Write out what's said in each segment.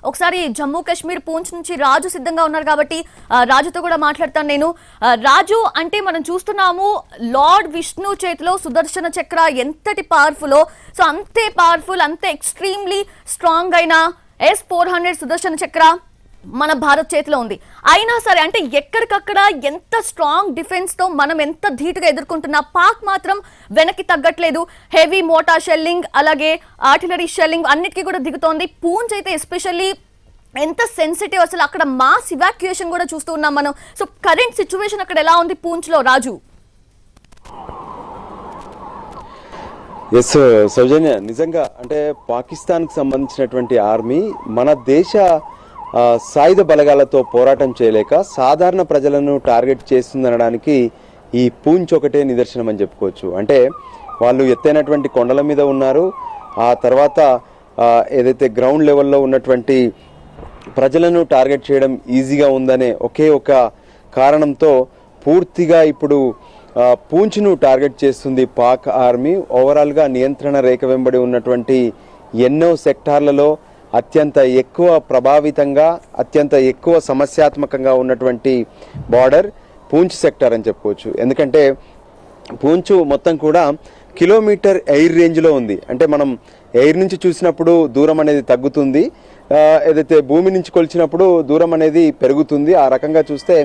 ఒకసారి జమ్మూ కాశ్మీర్ పూంచ్ నుంచి రాజు సిద్ధంగా ఉన్నారు కాబట్టి రాజుతో కూడా మాట్లాడతాను నేను. రాజు, అంటే మనం చూస్తున్నాము లార్డ్ విష్ణు చేతిలో సుదర్శన చక్ర ఎంతటి పవర్ఫుల్, సో అంతే పవర్ఫుల్, అంతే ఎక్స్ట్రీమ్లీ స్ట్రాంగ్ అయిన S-400 సుదర్శన చక్ర మన భారత్ చేతిలో ఉంది. అయినా సరే అంటే ఎక్కడికక్కడ ఎంత స్ట్రాంగ్ డిఫెన్స్ తో మనం ఎంత ధీటుగా ఎదుర్కొంటున్నా పాక్ మాత్రం వెనక్కి తగ్గట్లేదు. హెవీ మోటార్ షెల్లింగ్ అలాగే ఆర్టిలరీ షెల్లింగ్ అన్నిటికీ కూడా దిగుతోంది. పూంచ్ అయితే ఎస్పెషల్లీ ఎంత సెన్సిటివ్, అసలు అక్కడ మాస్ ఇవాక్యుయేషన్ కూడా చూస్తూ ఉన్నాం మనం. సో కరెంట్ సిచ్యువేషన్ అక్కడ ఎలా ఉంది పూంచ్ లో రాజు? ఎస్ సౌజన్య, నిజంగా అంటే పాకిస్తాన్కి సంబంధించినటువంటి ఆర్మీ మన దేశ సాయుధ బలగాలతో పోరాటం చేయలేక సాధారణ ప్రజలను టార్గెట్ చేస్తుందనడానికి ఈ పూంచ్ ఒకటే నిదర్శనం అని చెప్పుకోవచ్చు. అంటే వాళ్ళు ఎత్తైనటువంటి కొండల మీద ఉన్నారు. ఆ తర్వాత ఏదైతే గ్రౌండ్ లెవెల్లో ఉన్నటువంటి ప్రజలను టార్గెట్ చేయడం ఈజీగా ఉందనే ఒకే ఒక కారణంతో పూర్తిగా ఇప్పుడు పూంచ్ను టార్గెట్ చేస్తుంది పాక్ ఆర్మీ. ఓవరాల్గా నియంత్రణ రేఖ వెంబడి ఉన్నటువంటి ఎన్నో సెక్టార్లలో అత్యంత ఎక్కువ ప్రభావితంగా, అత్యంత ఎక్కువ సమస్యాత్మకంగా ఉన్నటువంటి బార్డర్ పూంచ్ సెక్టార్ అని చెప్పుకోవచ్చు. ఎందుకంటే పూంచ్ మొత్తం కూడా కిలోమీటర్ ఎయిర్ రేంజ్లో ఉంది. అంటే మనం ఎయిర్ నుంచి చూసినప్పుడు దూరం అనేది తగ్గుతుంది, ఏదైతే భూమి నుంచి కొలిచినప్పుడు దూరం అనేది పెరుగుతుంది. ఆ రకంగా చూస్తే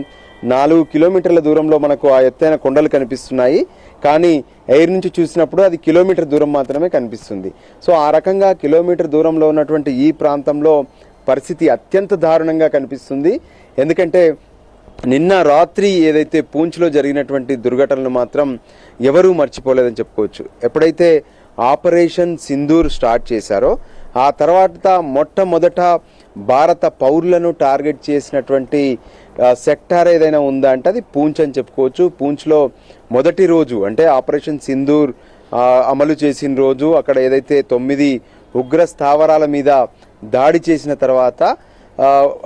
4 కిలోమీటర్ల దూరంలో మనకు ఆ ఎత్తైన కొండలు కనిపిస్తున్నాయి. కానీ ఎయిర్ నుంచి చూసినప్పుడు అది కిలోమీటర్ దూరం మాత్రమే కనిపిస్తుంది. సో ఆ రకంగా కిలోమీటర్ దూరంలో ఉన్నటువంటి ఈ ప్రాంతంలో పరిస్థితి అత్యంత దారుణంగా కనిపిస్తుంది. ఎందుకంటే నిన్న రాత్రి ఏదైతే పూంచ్లో జరిగినటువంటి దుర్ఘటనలు మాత్రం ఎవరూ మర్చిపోలేదని చెప్పుకోవచ్చు. ఎప్పుడైతే ఆపరేషన్ సింధూర్ స్టార్ట్ చేశారో ఆ తర్వాత మొట్టమొదట భారత పౌరులను టార్గెట్ చేసినటువంటి సెక్టార్ ఏదైనా ఉందా అంటే అది పూంచ్ అని చెప్పుకోవచ్చు. పూంచ్లో మొదటి రోజు అంటే ఆపరేషన్ సింధూర్ అమలు చేసిన రోజు అక్కడ ఏదైతే 9 ఉగ్ర స్థావరాల మీద దాడి చేసిన తర్వాత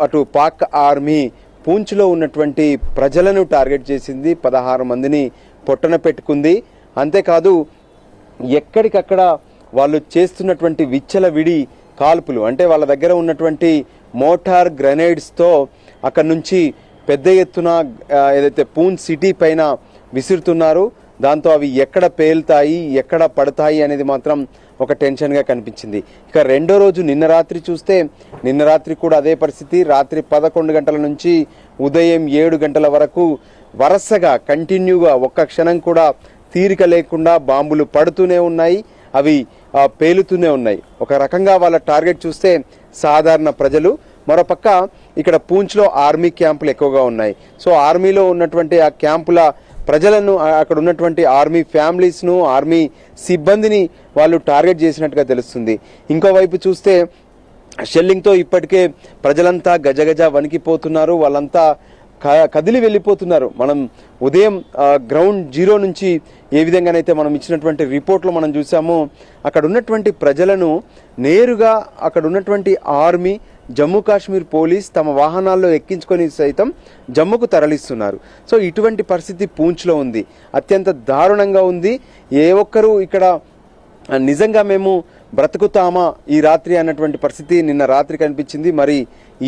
అటు పాక్ ఆర్మీ పూంచ్లో ఉన్నటువంటి ప్రజలను టార్గెట్ చేసింది. 16 మందిని పొట్టన పెట్టుకుంది. అంతేకాదు ఎక్కడికక్కడ వాళ్ళు చేస్తున్నటువంటి విచ్చలవిడి కాల్పులు, అంటే వాళ్ళ దగ్గర ఉన్నటువంటి మోటార్ గ్రెనేడ్స్తో అక్కడ నుంచి పెద్ద ఎత్తున ఏదైతే పూంచ్ సిటీ పైన విసురుతున్నారు. దాంతో అవి ఎక్కడ పేలుతాయి, ఎక్కడ పడతాయి అనేది మాత్రం ఒక టెన్షన్గా కనిపించింది. ఇక రెండో రోజు నిన్న రాత్రి చూస్తే నిన్న రాత్రి కూడా అదే పరిస్థితి. రాత్రి 11 గంటల నుంచి ఉదయం 7 గంటల వరకు వరుసగా కంటిన్యూగా ఒక్క క్షణం కూడా తీరిక లేకుండా బాంబులు పడుతూనే ఉన్నాయి, అవి పేలుతూనే ఉన్నాయి. ఒక రకంగా వాళ్ళ టార్గెట్ చూస్తే సాధారణ ప్రజలు. మరోపక్క ఇక్కడ పూంచ్లో ఆర్మీ క్యాంపులు ఎక్కువగా ఉన్నాయి. సో ఆర్మీలో ఉన్నటువంటి ఆ క్యాంపుల ప్రజలను, అక్కడ ఉన్నటువంటి ఆర్మీ ఫ్యామిలీస్ను, ఆర్మీ సిబ్బందిని వాళ్ళు టార్గెట్ చేసినట్టుగా తెలుస్తుంది. ఇంకోవైపు చూస్తే షెల్లింగ్తో ఇప్పటికే ప్రజలంతా గజగజ వణికిపోతున్నారు, వాళ్ళంతా కదిలి వెళ్ళిపోతున్నారు. మనం ఉదయం గ్రౌండ్ జీరో నుంచి ఏ విధంగానైతే మనం ఇచ్చినటువంటి రిపోర్ట్లో మనం చూసామో అక్కడ ఉన్నటువంటి ప్రజలను నేరుగా అక్కడ ఉన్నటువంటి ఆర్మీ, జమ్మూ కాశ్మీర్ పోలీస్ తమ వాహనాల్లో ఎక్కించుకొని సైతం జమ్మూకు తరలిస్తున్నారు. సో ఇటువంటి పరిస్థితి పూంచ్లో ఉంది, అత్యంత దారుణంగా ఉంది. ఏ ఒక్కరూ ఇక్కడ నిజంగా మేము బ్రతుకుతామా ఈ రాత్రి అన్నటువంటి పరిస్థితి నిన్న రాత్రి కనిపించింది. మరి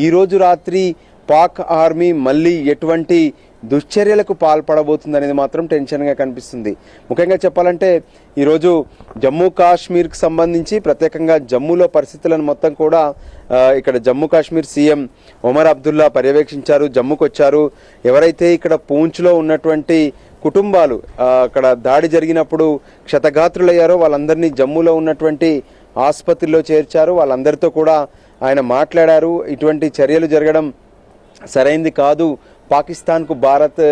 ఈరోజు రాత్రి పాక్ ఆర్మీ మళ్ళీ ఎటువంటి దుశ్చర్యలకు పాల్పడబోతుంది అనేది మాత్రం టెన్షన్గా కనిపిస్తుంది. ముఖ్యంగా చెప్పాలంటే ఈరోజు జమ్మూ కాశ్మీర్కి సంబంధించి ప్రత్యేకంగా జమ్మూలో పరిస్థితులను మొత్తం కూడా ఇక్కడ జమ్మూ కాశ్మీర్ సీఎం ఒమర్ అబ్దుల్లా పర్యవేక్షించారు, జమ్మూకు వచ్చారు. ఎవరైతే ఇక్కడ పూంచ్లో ఉన్నటువంటి కుటుంబాలు అక్కడ దాడి జరిగినప్పుడు క్షతగాత్రులయ్యారో వాళ్ళందరినీ జమ్మూలో ఉన్నటువంటి ఆసుపత్రిలో చేర్చారు. వాళ్ళందరితో కూడా ఆయన మాట్లాడారు. ఇటువంటి చర్యలు జరగడం సరైంది కాదు, పాకిస్తాన్కు భారత్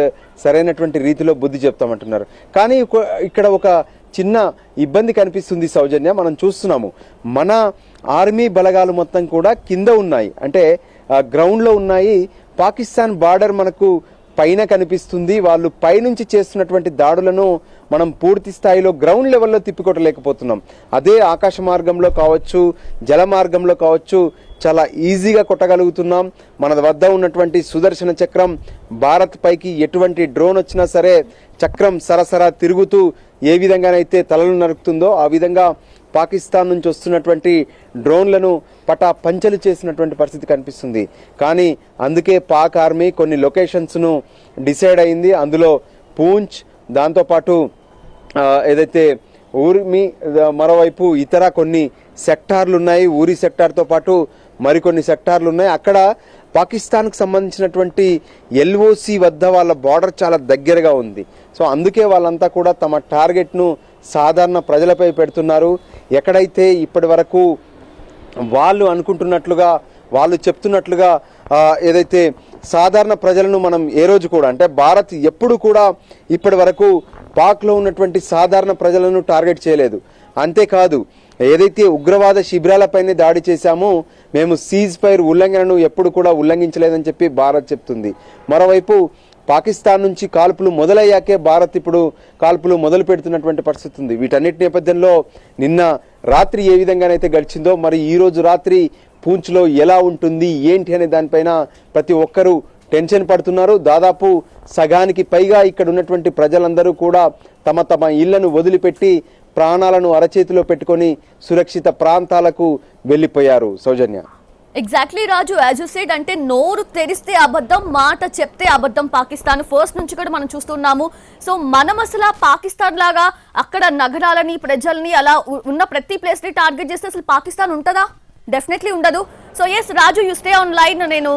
సరైనటువంటి రీతిలో బుద్ధి చెప్తామంటున్నారు. కానీ ఇక్కడ ఒక చిన్న ఇబ్బంది కనిపిస్తుంది సౌజన్య. మనం చూస్తున్నాము మన ఆర్మీ బలగాలు మొత్తం కూడా కింద ఉన్నాయి, అంటే గ్రౌండ్లో ఉన్నాయి. పాకిస్తాన్ బార్డర్ మనకు పైన కనిపిస్తుంది. వాళ్ళు పైనుంచి చేస్తున్నటువంటి దాడులను మనం పూర్తి స్థాయిలో గ్రౌండ్ లెవెల్లో తిప్పికొట్టలేకపోతున్నాం. అదే ఆకాశ మార్గంలో కావచ్చు, జల మార్గంలో కావచ్చు చాలా ఈజీగా కొట్టగలుగుతున్నాం. మన వద్ద ఉన్నటువంటి సుదర్శన చక్రం భారత్ పైకి ఎటువంటి డ్రోన్ వచ్చినా సరే చక్రం సరసరా తిరుగుతూ ఏ విధంగానైతే తలలు నరుకుతుందో ఆ విధంగా పాకిస్తాన్ నుంచి వస్తున్నటువంటి డ్రోన్లను పంచలు చేసినటువంటి పరిస్థితి కనిపిస్తుంది. కానీ అందుకే పాక్ ఆర్మీ కొన్ని లొకేషన్స్ను డిసైడ్ అయింది. అందులో పూంచ్, దాంతోపాటు ఏదైతే ఊర్మి, మరోవైపు ఇతర కొన్ని సెక్టార్లు ఉన్నాయి. ఊరి సెక్టార్తో పాటు మరికొన్ని సెక్టార్లు ఉన్నాయి. అక్కడ పాకిస్తాన్కు సంబంధించినటువంటి ఎల్ఓసి వద్ద వాళ్ళ బార్డర్ చాలా దగ్గరగా ఉంది. సో అందుకే వాళ్ళంతా కూడా తమ టార్గెట్ను సాధారణ ప్రజలపై పెడుతున్నారు. ఎక్కడైతే ఇప్పటి వరకు వాళ్ళు అనుకుంటున్నట్లుగా, వాళ్ళు చెప్తున్నట్లుగా ఏదైతే సాధారణ ప్రజలను మనం ఏ రోజు కూడా, అంటే భారత్ ఎప్పుడు కూడా ఇప్పటి వరకు పాక్లో ఉన్నటువంటి సాధారణ ప్రజలను టార్గెట్ చేయలేదు. అంతేకాదు, ఏదైతే ఉగ్రవాద శిబిరాలపైనే దాడి చేశామో మేము సీజ్ ఫైర్ ఉల్లంఘనను ఎప్పుడు కూడా ఉల్లంఘించలేదని చెప్పి భారత్ చెప్తుంది. మరోవైపు పాకిస్తాన్ నుంచి కాల్పులు మొదలయ్యాకే భారత్ ఇప్పుడు కాల్పులు మొదలు పెడుతున్నటువంటి పరిస్థితి ఉంది. వీటన్నిటి నేపథ్యంలో నిన్న రాత్రి ఏ విధంగానైతే గడిచిందో, మరి ఈ రోజు రాత్రి పూంచ్లో ఎలా ఉంటుంది ఏంటి అనే దానిపైన ప్రతి ఒక్కరూ టెన్షన్ పడుతున్నారు. దాదాపు సగానికి పైగా ఇక్కడ ఉన్నటువంటి ప్రజలందరూ కూడా తమ తమ ఇళ్లను వదిలిపెట్టి ప్రాణాలను అరచేతిలో పెట్టుకొని సురక్షిత ప్రాంతాలకు వెళ్ళిపోయారు. Soujanya, exactly Raju, as you said, అంటే నోరు తెరిస్తే అబద్ధం, మాట చెప్తే అబద్ధం. పాకిస్తాన్ ఫస్ట్ నుంచి కూడా మనం చూస్తున్నాము. సో మనం అసలు పాకిస్తాన్ లాగా అక్కడ నగరాలని, ప్రజల్ని, అలా ఉన్న ప్రతి ప్లేస్ ని టార్గెట్ చేస్తే అసలు పాకిస్తాన్ ఉంటుందా? డెఫినెట్లీ ఉండదు. So yes Raju, you stay on line. నేను